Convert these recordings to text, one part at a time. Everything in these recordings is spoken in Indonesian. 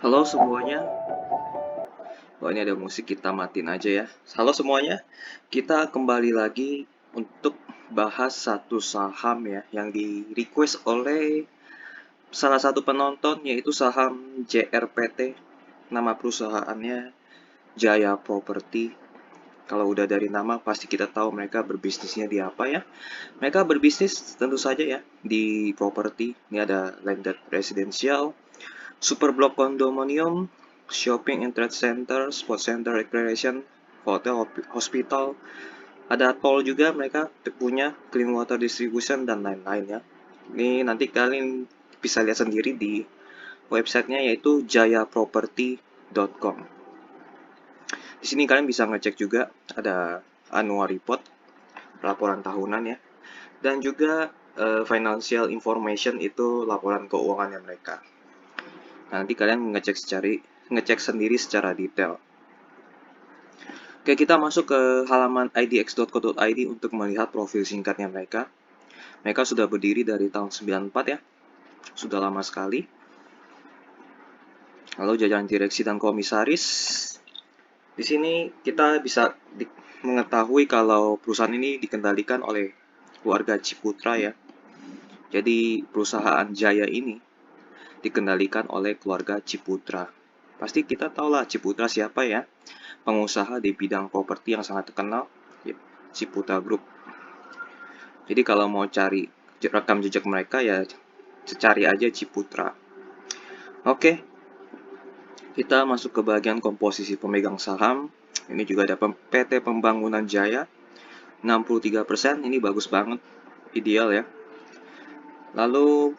Halo semuanya. Oh, ini ada musik, kita matiin aja ya. Halo semuanya. Kita kembali lagi untuk bahas satu saham ya yang di request oleh salah satu penonton, yaitu saham JRPT. Nama perusahaannya Jaya Property. Kalau udah dari nama pasti kita tahu mereka berbisnisnya di apa ya. Mereka berbisnis tentu saja ya di properti. Ini ada landed residential, super block condominium, shopping and trade center, sport center recreation, hotel, hospital, ada tol juga, mereka punya clean water distribution dan lain-lain ya. Ini nanti kalian bisa lihat sendiri di websitenya, yaitu jayaproperty.com. Di sini kalian bisa ngecek juga ada annual report, laporan tahunan ya, dan juga financial information, itu laporan keuangannya mereka. Nanti kalian ngecek sendiri secara detail. Oke, kita masuk ke halaman idx.co.id untuk melihat profil singkatnya mereka. Mereka sudah berdiri dari tahun 94 ya. Sudah lama sekali. Lalu jajaran direksi dan komisaris. Di sini kita bisa mengetahui kalau perusahaan ini dikendalikan oleh keluarga Ciputra ya. Jadi perusahaan Jaya ini dikendalikan oleh keluarga Ciputra. Pasti kita tahu lah Ciputra siapa ya. Pengusaha di bidang properti yang sangat terkenal, ya, Ciputra Group. Jadi kalau mau cari rekam jejak mereka ya cari aja Ciputra. Oke, kita masuk ke bagian komposisi pemegang saham. Ini juga ada PT Pembangunan Jaya 63%, ini bagus banget, ideal ya. Lalu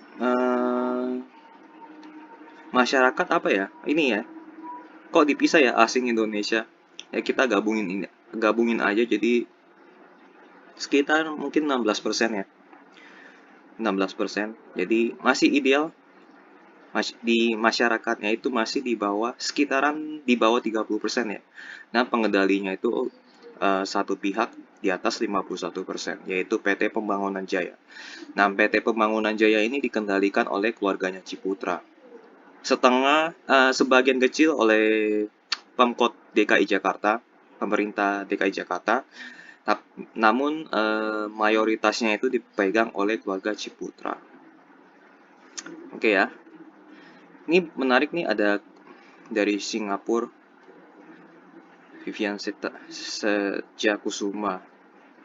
masyarakat apa ya? Ini ya. Kok dipisah ya asing Indonesia? Ya kita gabungin aja jadi sekitar mungkin 16% ya. 16%. Jadi masih ideal. Di masyarakatnya itu masih di bawah, sekitaran di bawah 30% ya. Nah, pengendalinya itu satu pihak di atas 51%, yaitu PT Pembangunan Jaya. Nah, PT Pembangunan Jaya ini dikendalikan oleh keluarganya Ciputra. Sebagian kecil oleh Pemkot DKI Jakarta, pemerintah DKI Jakarta. Namun mayoritasnya itu dipegang oleh keluarga Ciputra. Oke ya. Ini menarik nih, ada dari Singapura, Vivian Sejakusuma.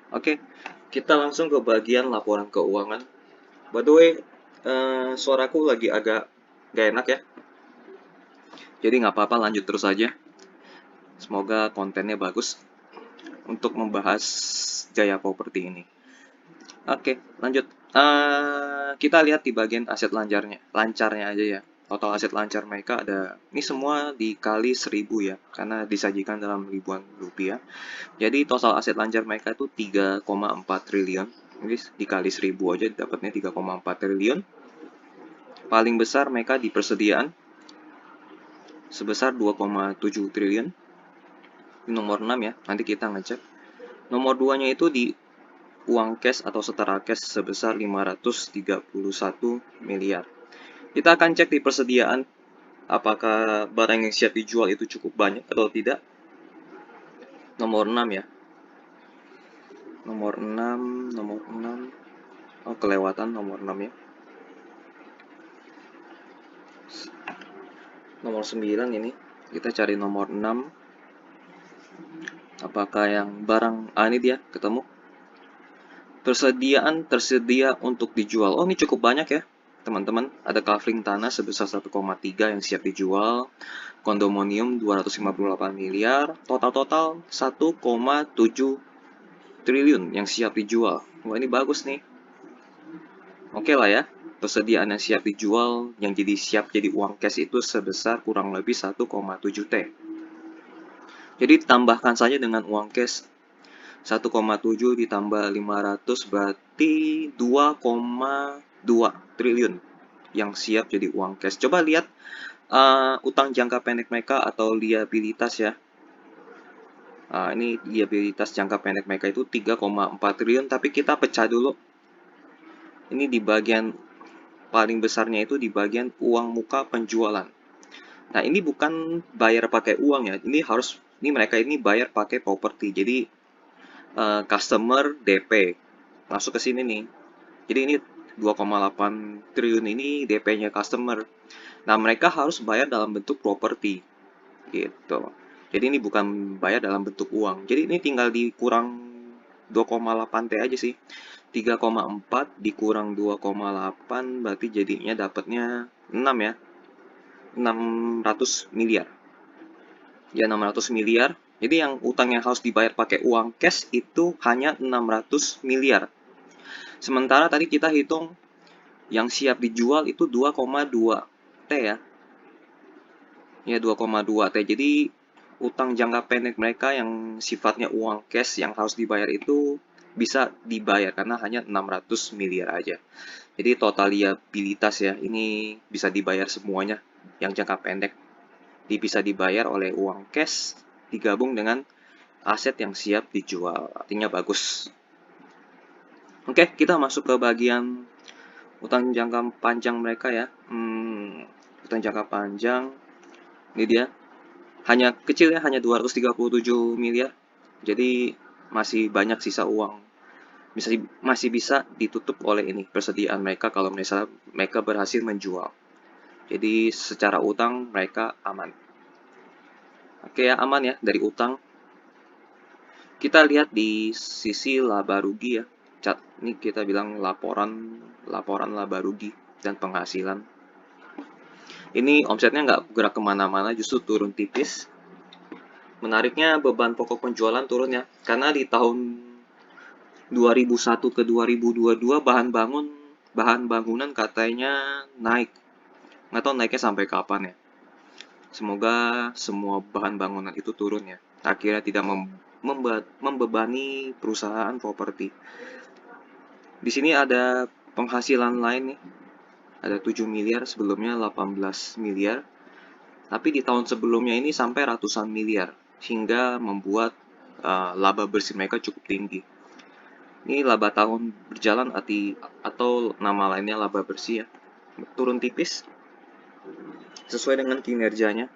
Oke, kita langsung ke bagian laporan keuangan. By the way, suaraku lagi agak gak enak ya. Jadi nggak apa-apa, lanjut terus aja. Semoga kontennya bagus untuk membahas Jaya Property ini. Oke, lanjut. Kita lihat di bagian aset lancarnya aja ya. Total aset lancar mereka ada, ini semua dikali 1000 ya, karena disajikan dalam ribuan rupiah. Jadi total aset lancar mereka itu 3,4 triliun. Jadi dikali 1000 aja dapatnya 3,4 triliun. Paling besar mereka di persediaan sebesar 2,7 triliun. Ini nomor 6 ya, nanti kita ngecek. Nomor 2-nya itu di uang cash atau setara cash sebesar 531 miliar. Kita akan cek di persediaan apakah barang yang siap dijual itu cukup banyak atau tidak. Nomor 6 ya. Nomor 6. Oh, kelewatan nomor 6 ya. Nomor 9 ini. Kita cari nomor 6. Apakah yang barang, ini dia, ketemu. Tersedia untuk dijual. Oh, ini cukup banyak ya, teman-teman. Ada covering tanah sebesar 1,3 yang siap dijual. Kondominium 258 miliar. Total 1,7 triliun yang siap dijual. Wah, ini bagus nih. Oke lah ya. Persediaan yang siap dijual, yang siap jadi uang cash itu sebesar kurang lebih 1,7 T. Jadi ditambahkan saja dengan uang cash 1,7 ditambah 500 berarti 2,2 triliun yang siap jadi uang cash. Coba lihat utang jangka pendek mereka atau liabilitas ya. Ini liabilitas jangka pendek mereka itu 3,4 triliun, tapi kita pecah dulu. Ini di bagian paling besarnya itu di bagian uang muka penjualan. Nah, ini bukan bayar pakai uang ya. Ini mereka ini bayar pakai properti. Jadi customer DP masuk ke sini nih. Jadi ini 2,8 triliun ini DP-nya customer. Nah, mereka harus bayar dalam bentuk properti gitu. Jadi ini bukan bayar dalam bentuk uang. Jadi ini tinggal dikurang 2,8 T aja sih. 3,4 dikurang 2,8 berarti jadinya dapatnya 6 ya. 600 miliar. Ya 600 miliar. Jadi yang utang yang harus dibayar pakai uang cash itu hanya 600 miliar. Sementara tadi kita hitung yang siap dijual itu 2,2 T ya. Ya 2,2 T. Jadi utang jangka pendek mereka yang sifatnya uang cash yang harus dibayar itu bisa dibayar karena hanya 600 miliar aja. Jadi total liabilitas ya, ini bisa dibayar semuanya yang jangka pendek. Bisa dibayar oleh uang cash digabung dengan aset yang siap dijual. Artinya bagus. Oke, kita masuk ke bagian utang jangka panjang mereka ya. Utang jangka panjang, ini dia. Hanya kecil ya, hanya 237 miliar. Jadi masih banyak sisa uang. Masih bisa ditutup oleh ini persediaan mereka kalau misalnya mereka berhasil menjual. Jadi secara utang mereka aman. Oke ya, aman ya dari utang. Kita lihat di sisi laba rugi ya. Ini kita bilang laporan laba rugi dan penghasilan. Ini omsetnya nggak gerak kemana-mana, justru turun tipis. Menariknya beban pokok penjualan turun ya, karena di tahun 2001 ke 2022 bahan bangunan katanya naik. Nggak tahu naiknya sampai kapan ya. Semoga semua bahan bangunan itu turun ya. Akhirnya tidak membebani perusahaan properti. Di sini ada penghasilan lain nih. Ada 7 miliar, sebelumnya 18 miliar. Tapi di tahun sebelumnya ini sampai ratusan miliar. Hingga membuat laba bersih mereka cukup tinggi. Ini laba tahun berjalan atau nama lainnya laba bersih ya. Turun tipis. Sesuai dengan kinerjanya.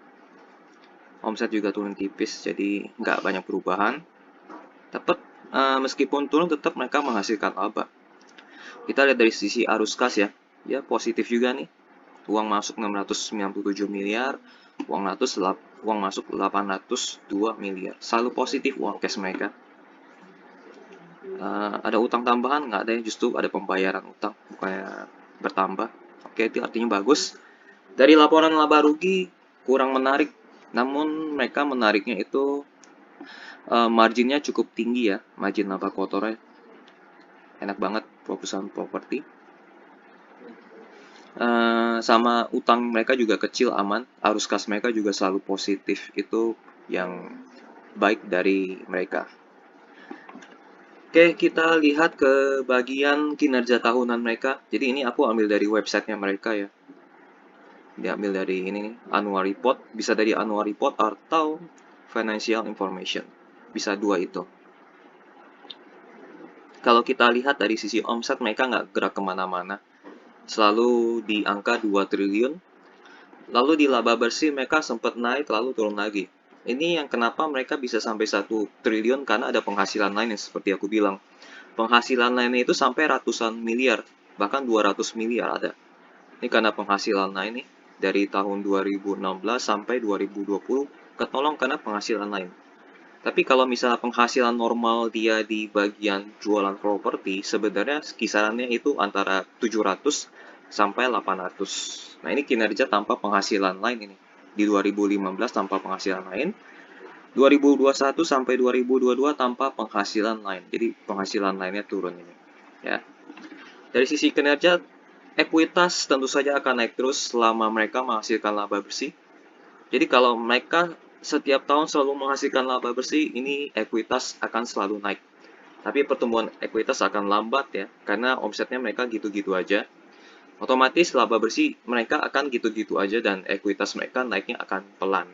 Omset juga turun tipis, jadi nggak banyak perubahan. Meskipun turun, tetap mereka menghasilkan laba. Kita lihat dari sisi arus kas ya. Ya, positif juga nih. Uang masuk 697 miliar, uang masuk 802 miliar. Selalu positif uang cash mereka. Ada utang tambahan? Nggak ada ya, justru ada pembayaran utang, bukannya bertambah. Oke, itu artinya bagus. Dari laporan laba rugi kurang menarik, namun mereka menariknya itu marginnya cukup tinggi ya, margin laba kotornya. Enak banget perusahaan properti. Sama utang mereka juga kecil, aman. Arus kas mereka juga selalu positif. Itu yang baik dari mereka. Oke, kita lihat ke bagian kinerja tahunan mereka. Jadi ini aku ambil dari websitenya mereka ya. Diambil dari ini nih, annual report. Bisa dari annual report atau financial information. Bisa dua itu. Kalau kita lihat dari sisi omset, mereka nggak gerak kemana-mana. Selalu di angka 2 triliun. Lalu di laba bersih mereka sempat naik lalu turun lagi. Ini yang kenapa mereka bisa sampai 1 triliun karena ada penghasilan lain yang seperti aku bilang. Penghasilan lainnya itu sampai ratusan miliar, bahkan 200 miliar ada. Ini karena penghasilan lain nih, dari tahun 2016 sampai 2020 ketolong karena penghasilan lain. Tapi kalau misalnya penghasilan normal dia di bagian jualan properti, sebenarnya kisarannya itu antara 700 sampai 800. Nah, ini kinerja tanpa penghasilan lain ini. Di 2015 tanpa penghasilan lain, 2021 sampai 2022 tanpa penghasilan lain. Jadi penghasilan lainnya turun ini. Ya. Dari sisi kinerja, ekuitas tentu saja akan naik terus selama mereka menghasilkan laba bersih. Jadi kalau mereka setiap tahun selalu menghasilkan laba bersih, ini ekuitas akan selalu naik. Tapi pertumbuhan ekuitas akan lambat ya, karena omsetnya mereka gitu-gitu aja. Otomatis laba bersih mereka akan gitu-gitu aja dan ekuitas mereka naiknya akan pelan.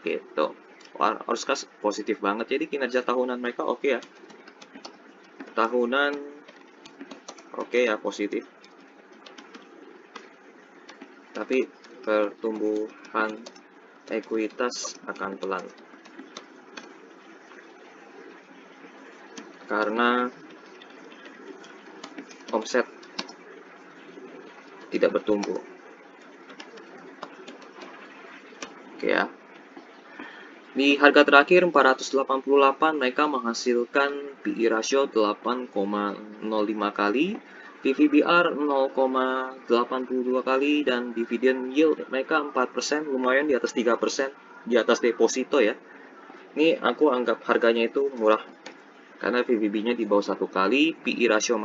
Gitu. Arus kas positif banget. Jadi kinerja tahunan mereka oke ya. Tahunan oke ya, positif. Tapi pertumbuhan ekuitas akan pelan karena omset tidak bertumbuh. Oke ya. Di harga terakhir 488 mereka menghasilkan PE ratio 8,05 kali, PVBR 0,82 kali, dan dividend yield mereka 4%, lumayan di atas 3%, di atas deposito ya. Ini aku anggap harganya itu murah karena PBB-nya di bawah 1 kali, PE ratio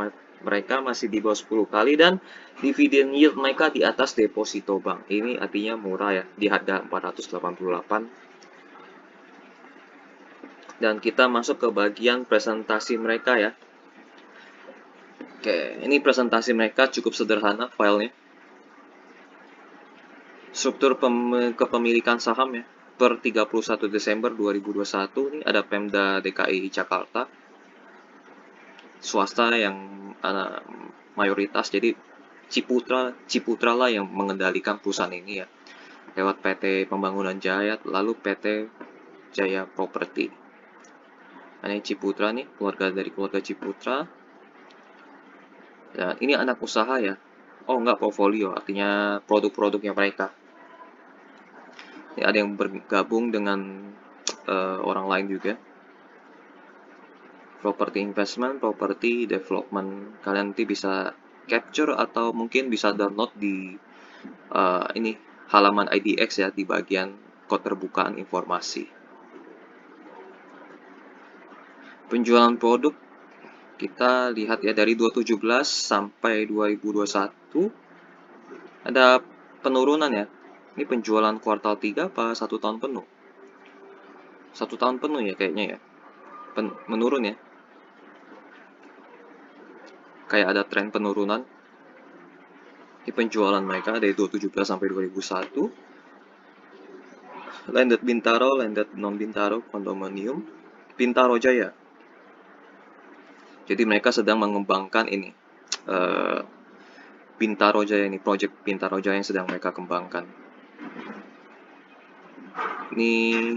mereka masih di bawah 10 kali, dan dividend yield mereka di atas deposito bank. Ini artinya murah ya di harga 488. Dan kita masuk ke bagian presentasi mereka ya. Oke, ini presentasi mereka cukup sederhana filenya. Struktur kepemilikan saham ya. Per 31 Desember 2021 ini ada Pemda DKI Jakarta. Swasta yang mayoritas, jadi Ciputra lah yang mengendalikan perusahaan ini ya. Lewat PT Pembangunan Jaya, lalu PT Jaya Properti. Ini Ciputra nih, dari keluarga Ciputra. Dan ini anak usaha ya. Oh enggak, portfolio, artinya produk-produknya mereka. Ini ada yang bergabung dengan orang lain juga. Property investment, property development. Kalian nanti bisa capture atau mungkin bisa download di ini halaman IDX ya, di bagian keterbukaan informasi. Penjualan produk kita lihat ya, dari 2017 sampai 2021 ada penurunan ya. Ini penjualan kuartal 3 apa 1 tahun penuh? 1 tahun penuh ya kayaknya ya. Menurun ya. Kayak ada tren penurunan. Ini penjualan mereka dari 2017 sampai 2001. Landed Bintaro, landed non Bintaro, kondominium, Bintaro Jaya. Jadi mereka sedang mengembangkan ini Bintaro Jaya, ini project Bintaro Jaya yang sedang mereka kembangkan. Ini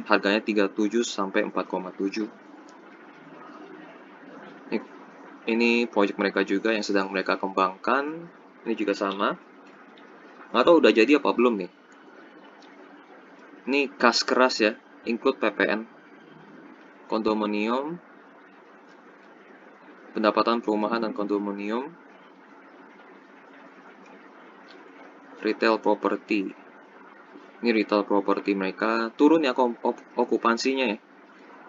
harganya 37 sampai 4,7. Ini project mereka juga yang sedang mereka kembangkan. Ini juga sama. Nggak tahu udah jadi apa belum nih. Ini kas keras ya, include PPN, kondominium, pendapatan perumahan dan kondominium, retail property. Ini retail property mereka turun ya okupansinya ya.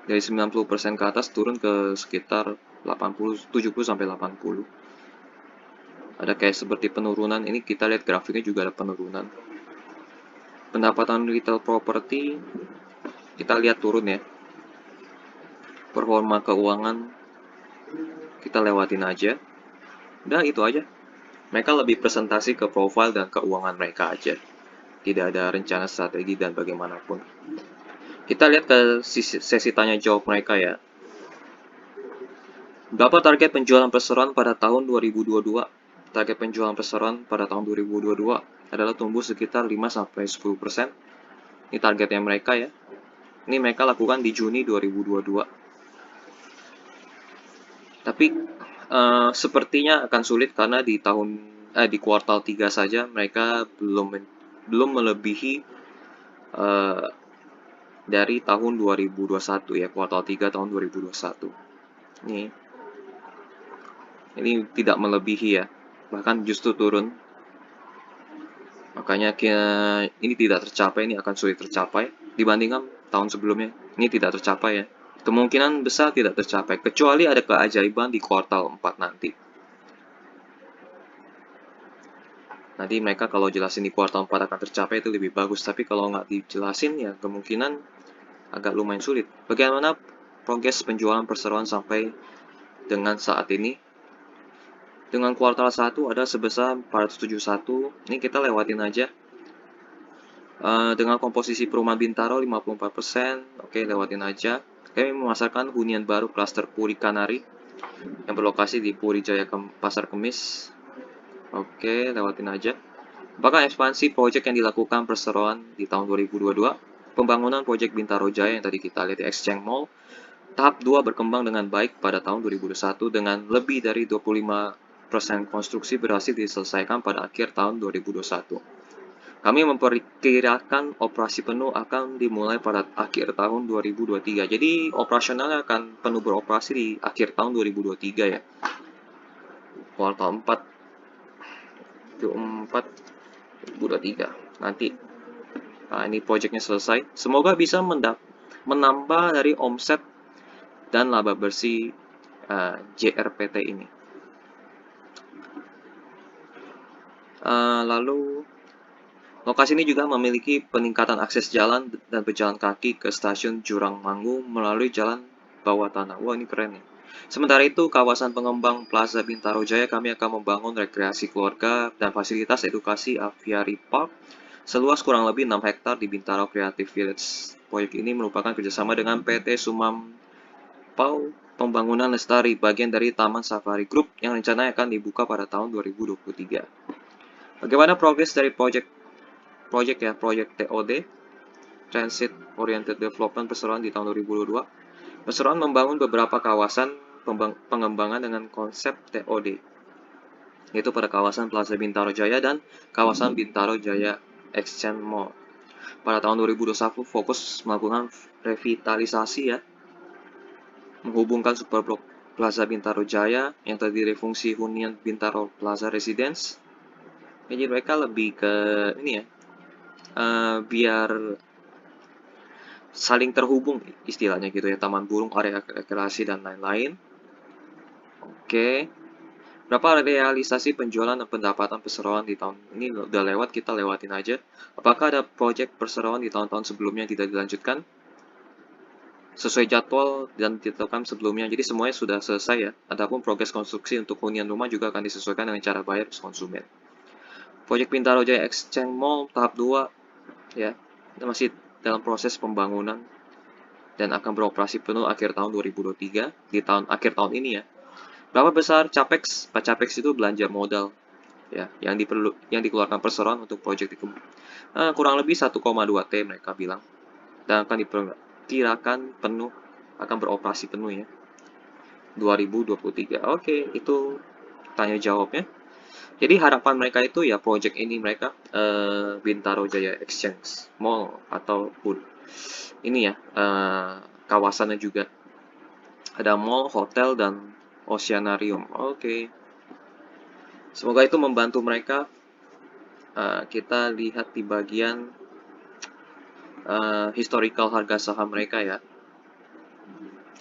Dari 90% ke atas turun ke sekitar 70 sampai 80. Ada kayak seperti penurunan. Ini kita lihat grafiknya juga ada penurunan. Pendapatan retail property kita lihat turun ya. Performa keuangan kita lewatin aja. Udah itu aja. Mereka lebih presentasi ke profile dan keuangan mereka aja. Tidak ada rencana strategi dan bagaimanapun. Kita lihat ke sesi tanya jawab mereka ya. Berapa target penjualan perseroan pada tahun 2022? Target penjualan perseroan pada tahun 2022 adalah tumbuh sekitar 5-10%. Ini targetnya mereka ya. Ini mereka lakukan di Juni 2022. Tapi sepertinya akan sulit karena di kuartal 3 saja mereka belum melebihi dari tahun 2021 ya, kuartal 3 tahun 2021. Ini tidak melebihi ya, bahkan justru turun. Makanya ini tidak tercapai, ini akan sulit tercapai dibandingkan tahun sebelumnya. Ini tidak tercapai ya. Kemungkinan besar tidak tercapai, kecuali ada keajaiban di kuartal 4 nanti. Nanti mereka kalau jelasin di kuartal 4 akan tercapai itu lebih bagus, tapi kalau nggak dijelasin ya kemungkinan agak lumayan sulit. Bagaimana progres penjualan perseroan sampai dengan saat ini? Dengan kuartal 1 ada sebesar 471, ini kita lewatin aja. Dengan komposisi perumahan Bintaro 54%, oke lewatin aja. Kami memasarkan hunian baru klaster Puri Kanari yang berlokasi di Puri Jaya Pasar Kemis. Oke, lewatin aja. Apakah ekspansi proyek yang dilakukan perseroan di tahun 2022? Pembangunan proyek Bintaro Jaya yang tadi kita lihat di Exchange Mall. Tahap 2 berkembang dengan baik pada tahun 2021 dengan lebih dari 25% konstruksi berhasil diselesaikan pada akhir tahun 2021. Kami memperkirakan operasi penuh akan dimulai pada akhir tahun 2023. Jadi operasionalnya akan penuh beroperasi di akhir tahun 2023 ya. Kuartal 4, Q4 2023. Nanti ini proyeknya selesai. Semoga bisa menambah dari omset dan laba bersih JRPT ini. Lalu lokasi ini juga memiliki peningkatan akses jalan dan pejalan kaki ke stasiun Jurang Manggu melalui jalan bawah tanah. Wah, ini keren nih. Sementara itu, kawasan pengembang Plaza Bintaro Jaya kami akan membangun rekreasi keluarga dan fasilitas edukasi Aviary Park seluas kurang lebih 6 hektar di Bintaro Creative Village. Proyek ini merupakan kerjasama dengan PT Sumampau Pembangunan Lestari, bagian dari Taman Safari Group yang rencananya akan dibuka pada tahun 2023. Bagaimana progres dari proyek TOD, Transit Oriented Development Perseroan di tahun 2022? Perseroan membangun beberapa kawasan pengembangan dengan konsep TOD, yaitu pada kawasan Plaza Bintaro Jaya dan kawasan Bintaro Jaya Exchange Mall. Pada tahun 2021 fokus melakukan revitalisasi ya, menghubungkan Superblok Plaza Bintaro Jaya yang terdiri fungsi hunian Bintaro Plaza Residence. Jadi mereka lebih ke ini ya, biar saling terhubung istilahnya gitu ya, taman burung, area rekreasi dan lain-lain. Oke. Berapa realisasi penjualan dan pendapatan perseroan di tahun ini? Udah lewat, kita lewatin aja. Apakah ada proyek perseroan di tahun-tahun sebelumnya yang tidak dilanjutkan sesuai jadwal dan ditetapkan sebelumnya? Jadi semuanya sudah selesai ya. Adapun progres konstruksi untuk hunian rumah juga akan disesuaikan dengan cara bayar konsumen. Proyek Bintaro Jaya Exchange Mall tahap 2 ya, masih dalam proses pembangunan dan akan beroperasi penuh akhir tahun 2023, di akhir tahun ini ya. Berapa besar Capex? Pak Capex itu belanja modal ya, yang dikeluarkan perseroan untuk proyek kurang lebih 1,2 T mereka bilang, dan akan diperkirakan penuh, akan beroperasi penuh ya 2023. Oke, itu tanya jawabnya. Jadi harapan mereka itu ya proyek ini mereka Bintaro Jaya Exchange Mall ataupun ini ya, kawasannya juga ada mall, hotel, dan oceanarium. Oke. Semoga itu membantu mereka. Kita lihat di bagian historical harga saham mereka ya.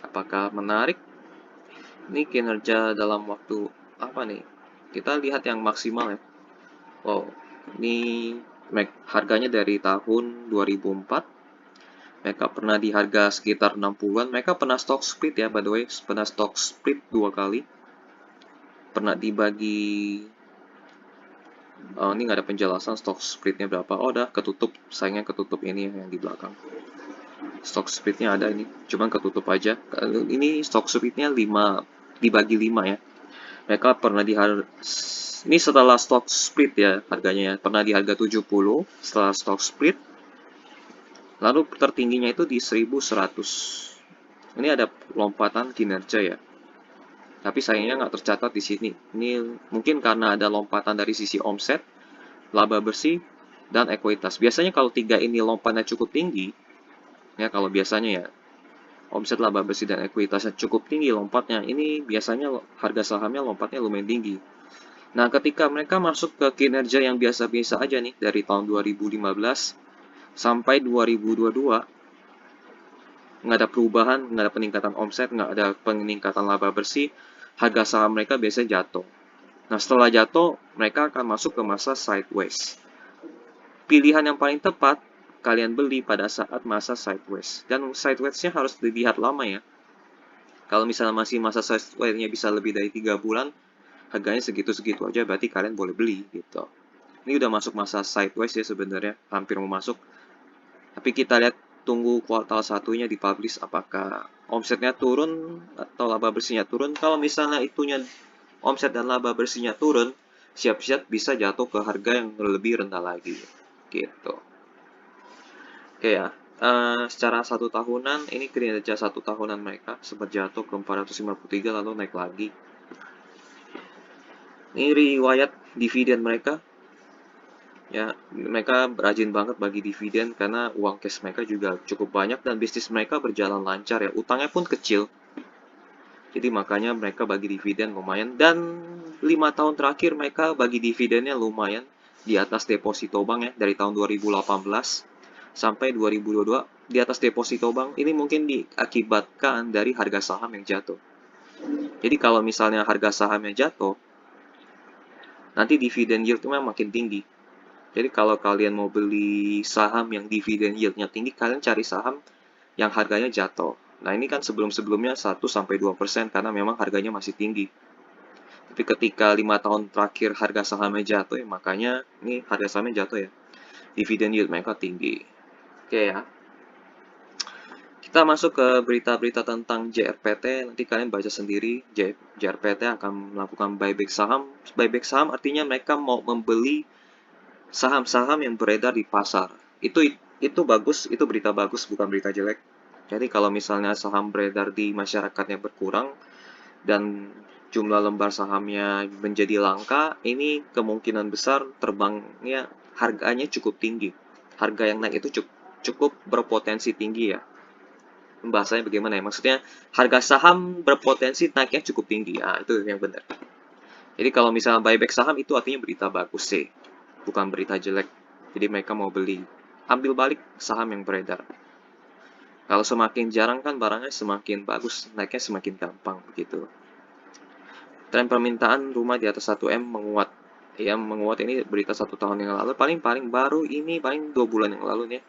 Apakah menarik? Ini kinerja dalam waktu apa nih? Kita lihat yang maksimal ya. Wow, ini harganya dari tahun 2004. Mereka pernah di harga sekitar 60-an. Mereka pernah stock split ya, by the way. Pernah stock split 2 kali. Pernah dibagi. Ini nggak ada penjelasan stock splitnya berapa. Oh, udah ketutup. Sayangnya ketutup ini yang di belakang. Stock splitnya ada ini. Cuman ketutup aja. Ini stock splitnya 5, dibagi 5 ya. Mereka pernah di harga. Ini setelah stock split ya harganya ya. Pernah di harga 70 setelah stock split. Lalu tertingginya itu di 1100. Ini ada lompatan kinerja ya. Tapi sayangnya nggak tercatat di sini. Ini mungkin karena ada lompatan dari sisi omset, laba bersih, dan ekuitas. Biasanya kalau 3 ini lompatnya cukup tinggi, ya kalau biasanya ya, omset, laba bersih, dan ekuitasnya cukup tinggi lompatnya, ini biasanya harga sahamnya lompatnya lumayan tinggi. Nah, ketika mereka masuk ke kinerja yang biasa-biasa aja nih, dari tahun 2015 sampai 2022, nggak ada perubahan, nggak ada peningkatan omset, nggak ada peningkatan laba bersih, harga saham mereka biasanya jatuh. Nah, setelah jatuh, mereka akan masuk ke masa sideways. Pilihan yang paling tepat, kalian beli pada saat masa sideways. Dan sideways-nya harus dilihat lama ya. Kalau misalnya masih masa sideways-nya bisa lebih dari 3 bulan, harganya segitu-segitu aja, berarti kalian boleh beli gitu. Ini udah masuk masa sideways ya sebenarnya, hampir mau masuk. Tapi kita lihat, tunggu kuartal 1-nya dipublish apakah omsetnya turun atau laba bersihnya turun. Kalau misalnya itunya omset dan laba bersihnya turun, siap-siap bisa jatuh ke harga yang lebih rendah lagi gitu. Oke ya, secara 1 tahunan ini kinerja 1 tahunan mereka sempat jatuh ke 453 lalu naik lagi. Ini riwayat dividen mereka. Ya, mereka rajin banget bagi dividen karena uang cash mereka juga cukup banyak dan bisnis mereka berjalan lancar ya. Utangnya pun kecil. Jadi makanya mereka bagi dividen lumayan dan 5 tahun terakhir mereka bagi dividennya lumayan di atas deposito bank ya dari tahun 2018 sampai 2022 di atas deposito bank. Ini mungkin diakibatkan dari harga saham yang jatuh. Jadi kalau misalnya harga sahamnya jatuh, nanti dividen yieldnya makin tinggi. Jadi kalau kalian mau beli saham yang dividen yieldnya tinggi, kalian cari saham yang harganya jatuh. Nah ini kan sebelum-sebelumnya 1-2% karena memang harganya masih tinggi. Tapi ketika 5 tahun terakhir harga sahamnya jatuh ya, makanya ini harga sahamnya jatuh ya. Dividen yield mereka tinggi. Oke ya. Kita masuk ke berita-berita tentang JRPT. Nanti kalian baca sendiri. JRPT akan melakukan buyback saham. Buyback saham artinya mereka mau membeli saham-saham yang beredar di pasar. Itu bagus, itu berita bagus, bukan berita jelek. Jadi kalau misalnya saham beredar di masyarakatnya berkurang dan jumlah lembar sahamnya menjadi langka, ini kemungkinan besar terbangnya harganya cukup tinggi. Harga yang naik itu cukup berpotensi tinggi ya. Bahasanya bagaimana ya? Maksudnya harga saham berpotensi naiknya cukup tinggi. Ah, itu yang benar. Jadi kalau misalnya buyback saham itu artinya berita bagus sih, bukan berita jelek. Jadi mereka mau beli, ambil balik saham yang beredar. Kalau semakin jarang kan barangnya semakin bagus, naiknya semakin gampang begitu. Tren permintaan rumah di atas 1M menguat. Ya, menguat ini berita 1 tahun yang lalu. Paling baru ini paling 2 bulan yang lalu nih.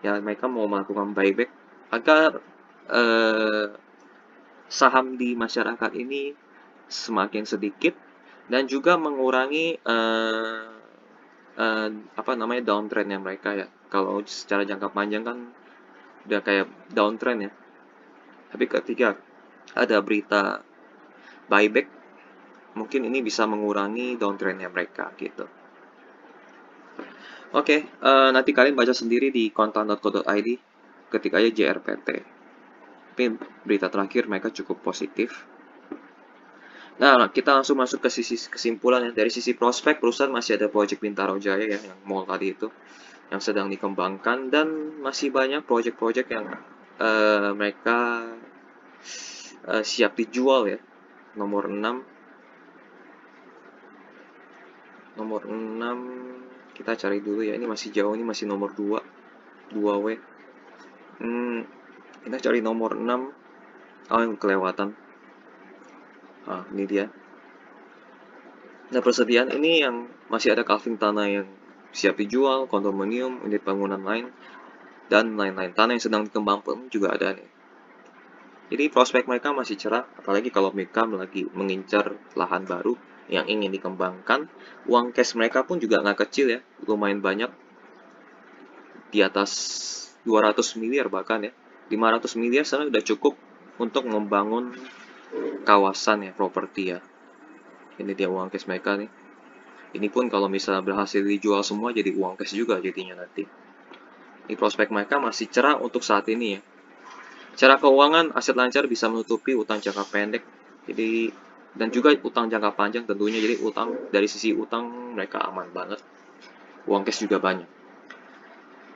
Ya, mereka mau melakukan buyback agar saham di masyarakat ini semakin sedikit dan juga mengurangi downtrendnya mereka ya. Kalau secara jangka panjang kan udah kayak downtrend ya. Tapi ketika ada berita buyback, mungkin ini bisa mengurangi downtrendnya mereka gitu. Oke, nanti kalian baca sendiri di kontan.co.id, ketik aja JRPT. Tapi berita terakhir mereka cukup positif. Nah, kita langsung masuk ke sisi kesimpulan ya. Dari sisi prospek, perusahaan masih ada proyek Bintaro Jaya ya, yang mall tadi itu, yang sedang dikembangkan, dan masih banyak proyek-proyek yang mereka siap dijual ya. Nomor 6, kita cari dulu ya, ini masih jauh, ini masih nomor 2 W. Kita cari nomor 6. Oh, yang kelewatan. Ini dia. Nah, persediaan ini yang masih ada Calvin tanah yang siap dijual, kondominium, unit bangunan lain, dan lain-lain. Tanah yang sedang dikembangkan juga ada nih. Jadi prospek mereka masih cerah, apalagi kalau mereka lagi mengincar lahan baru yang ingin dikembangkan. Uang cash mereka pun juga nggak kecil ya, lumayan banyak. Di atas 200 miliar bahkan ya. 500 miliar sana udah cukup untuk membangun kawasan ya, properti ya. Ini dia uang cash mereka nih. Ini pun kalau misalnya berhasil dijual semua jadi uang cash juga jadinya nanti. Ini prospek mereka masih cerah untuk saat ini ya. Secara keuangan, aset lancar bisa menutupi utang jangka pendek. Jadi dan juga utang jangka panjang tentunya. Jadi dari sisi utang mereka aman banget. Uang cash juga banyak.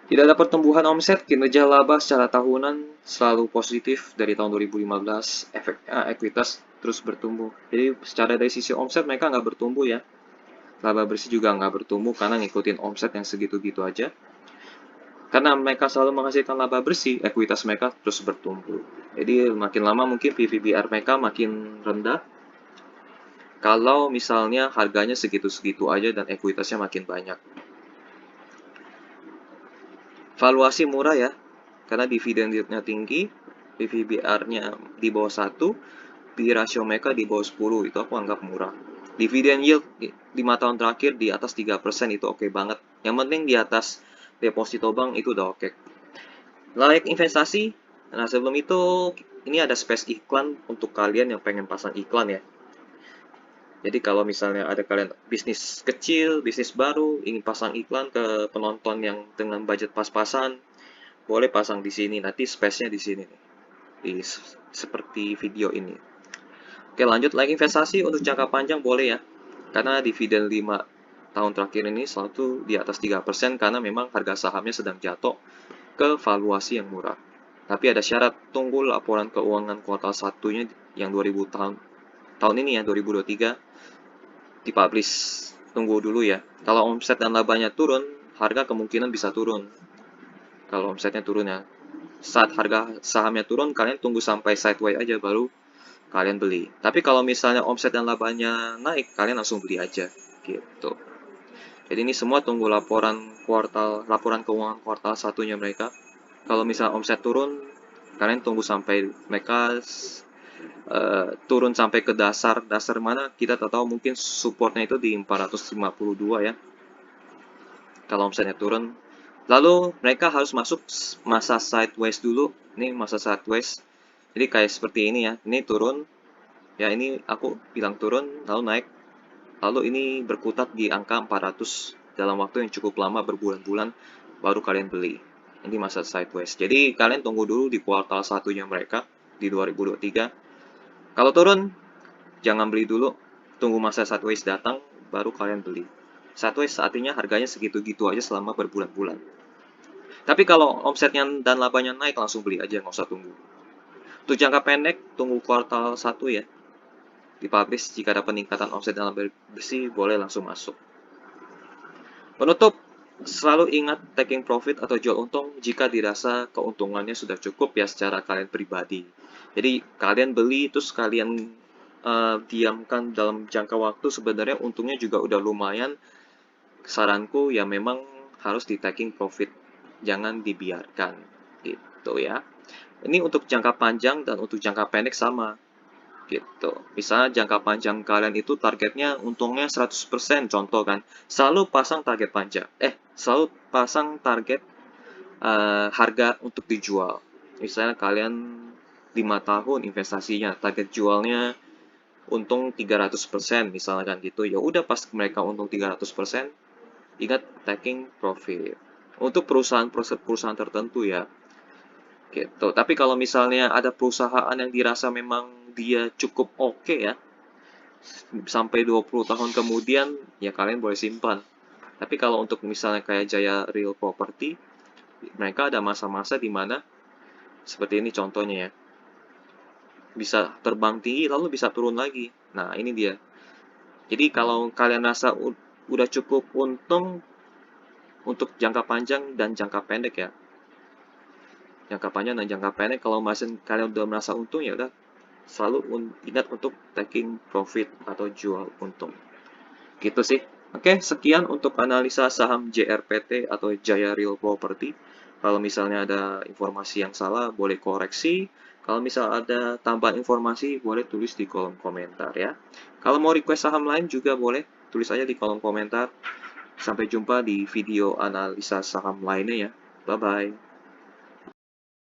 Tidak ada pertumbuhan omset, kinerja laba secara tahunan selalu positif dari tahun 2015. Ekuitas terus bertumbuh. Jadi secara dari sisi omset mereka nggak bertumbuh ya. Laba bersih juga nggak bertumbuh karena ngikutin omset yang segitu-gitu aja. Karena mereka selalu menghasilkan laba bersih, ekuitas mereka terus bertumbuh. Jadi makin lama mungkin PVBR mereka makin rendah. Kalau misalnya harganya segitu-segitu aja dan ekuitasnya makin banyak. Valuasi murah ya, karena dividen yieldnya tinggi, PVBR-nya di bawah 1, P/E ratio mereka di bawah 10, itu aku anggap murah. Dividen yield 5 tahun terakhir di atas 3% itu oke banget. Yang penting di atas deposito bank itu udah oke. Layak investasi. Nah, sebelum itu ini ada space iklan untuk kalian yang pengen pasang iklan ya. Jadi kalau misalnya ada kalian bisnis kecil, bisnis baru, ingin pasang iklan ke penonton yang dengan budget pas-pasan, boleh pasang di sini. Nanti space-nya di sini nih. Seperti video ini. Oke, lanjut lagi investasi untuk jangka panjang boleh ya. Karena dividen 5 tahun terakhir ini selalu di atas 3% karena memang harga sahamnya sedang jatuh ke valuasi yang murah. Tapi ada syarat, tunggu laporan keuangan kuartal satunya yang 2000 tahun ini ya, 2023 dipublish. Tunggu dulu ya. Kalau omset dan labanya turun, harga kemungkinan bisa turun. Kalau omsetnya turun ya. Saat harga sahamnya turun, kalian tunggu sampai sideways aja baru kalian beli. Tapi kalau misalnya omset dan labanya naik, kalian langsung beli aja gitu. Jadi ini semua tunggu laporan keuangan kuartal satunya mereka. Kalau misalnya omset turun, kalian tunggu sampai mereka turun sampai ke dasar mana kita tak tahu, mungkin supportnya itu di 452 ya. Kalau omsetnya turun, lalu mereka harus masuk masa sideways dulu. Ini masa sideways. Jadi kayak seperti ini ya. Ini turun. Ya ini aku bilang turun, lalu naik. Lalu ini berkutat di angka 400 dalam waktu yang cukup lama, berbulan-bulan, baru kalian beli. Ini masa sideways. Jadi kalian tunggu dulu di kuartal satunya mereka di 2023. Kalau turun, jangan beli dulu. Tunggu masa sideways datang, baru kalian beli. Sideways artinya harganya segitu-gitu aja selama berbulan-bulan. Tapi kalau omsetnya dan labanya naik, langsung beli aja, nggak usah tunggu. Untuk jangka pendek, tunggu kuartal 1 ya. Dipublish jika ada peningkatan omset dan laba bersih, boleh langsung masuk. Penutup, selalu ingat taking profit atau jual untung jika dirasa keuntungannya sudah cukup ya secara kalian pribadi. Jadi kalian beli terus kalian diamkan dalam jangka waktu, sebenarnya untungnya juga udah lumayan. Saranku ya memang harus di taking profit, jangan dibiarkan gitu ya. Ini untuk jangka panjang dan untuk jangka pendek sama gitu. Misalnya jangka panjang kalian itu targetnya untungnya 100%, contoh kan. Selalu pasang target panjang. Selalu pasang target harga untuk dijual. Misalnya kalian 5 tahun investasinya, target jualnya untung 300%, misalnya kan gitu. Ya udah, pas mereka untung 300%, ingat taking profit. Untuk perusahaan tertentu ya, gitu. Tapi kalau misalnya ada perusahaan yang dirasa memang dia cukup oke ya, sampai 20 tahun kemudian, ya kalian boleh simpan. Tapi kalau untuk misalnya kayak Jaya Real Property, mereka ada masa-masa di mana seperti ini contohnya ya, bisa terbang tinggi lalu bisa turun lagi. Nah, ini dia. Jadi kalau kalian rasa udah cukup untung untuk jangka panjang dan jangka pendek ya, jangka panjang dan jangka pendek, kalau masih kalian udah merasa untung, ya udah selalu ingat untuk taking profit atau jual untung. Gitu sih. Oke, sekian untuk analisa saham JRPT atau Jaya Real Property. Kalau misalnya ada informasi yang salah, boleh koreksi. Kalau misal ada tambahan informasi, boleh tulis di kolom komentar ya. Kalau mau request saham lain juga boleh tulis aja di kolom komentar. Sampai jumpa di video analisa saham lainnya ya. Bye-bye.